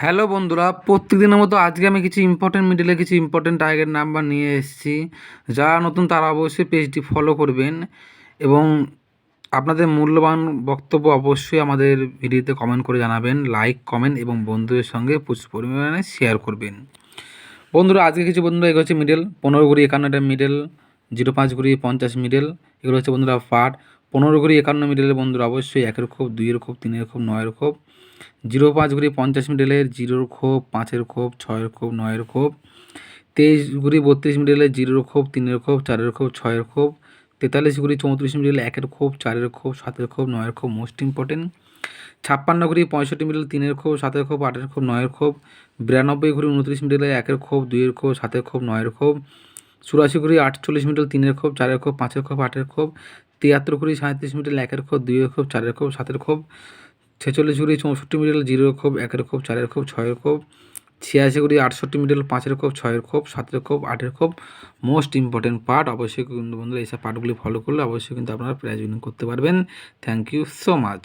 Hello বন্ধুরা, প্রত্যেকদিনের মতো আজকে আমি কিছু ইম্পর্টেন্ট মিডলে কিছু ইম্পর্টেন্ট টার্গেট নাম্বার নিয়ে এসেছি। যারা নতুন তারা অবশ্যই পেজটি ফলো করবেন এবং আপনাদের মূল্যবান বক্তব্য অবশ্যই আমাদের ভিডিওতে কমেন্ট করে জানাবেন, লাইক কমেন্ট এবং বন্ধুদের সঙ্গে প্রচুর পরিমাণে শেয়ার করবেন। বন্ধুরা আজকে কিছু বন্ধুরা এগুলো হচ্ছে মিডল 15 ঘড়ি 51 মিডল, 05 ঘড়ি 50 মিডল, এগুলো হচ্ছে বন্ধুরা পার্ট। 15 ঘড়ি 51 মিডলের বন্ধুরা অবশ্যই 1-এর খোপ, 2-এর খোপ, 3-এর খোপ, 9-এর খোপ। 05 ঘড়ি 50 মিডলের 0-র খোপ, 5-এর খোপ, 6-এর খোপ, 9-এর খোপ। 23 ঘড়ি 32 মিডলের 0-র খোপ, 3-এর খোপ, 4-এর খোপ, 6-এর খোপ। 43 ঘড়ি 34 মিডলে 1-এর খোপ, 4-এর খোপ, 7-এর খোপ, 9-এর খোপ মোস্ট ইম্পর্টেন্ট। 56 ঘড়ি 65 মিডল 3-এর খোপ, 7-এর খোপ, 8-এর খোপ, 9-এর খোপ। 92 ঘড়ি 29 মিডলে 1-এর খোপ, 2-এর খোপ, 7-এর খোপ, 9-এর খোপ। 84 ঘড়ি 48 মিডল 3-এর খোপ, 4-এর খোপ, 5-এর খোপ, 8-এর খোপ। 73 ঘড়ি 37 মিডল 1-এর খোপ, 2-এর খোপ, 4-এর খোপ, 7-এর খোপ। 46 ঘড়ি 64 মিডল 0-এর খোপ, 1-এর খোপ, 4-এর খোপ, 6-এর খোপ। 86 ঘড়ি 68 মিডল 5-এর খোপ, 6-এর খোপ, 7-এর খোপ, 8-এর খোপ মোস্ট ইম্পর্টেন্ট পার্ট। অবশ্যই কিন্তু বন্ধুরা এইসব পার্টগুলি ফলো করলে অবশ্যই কিন্তু আপনারা প্রাইজ উইনিং করতে পারবেন। Thank you so much.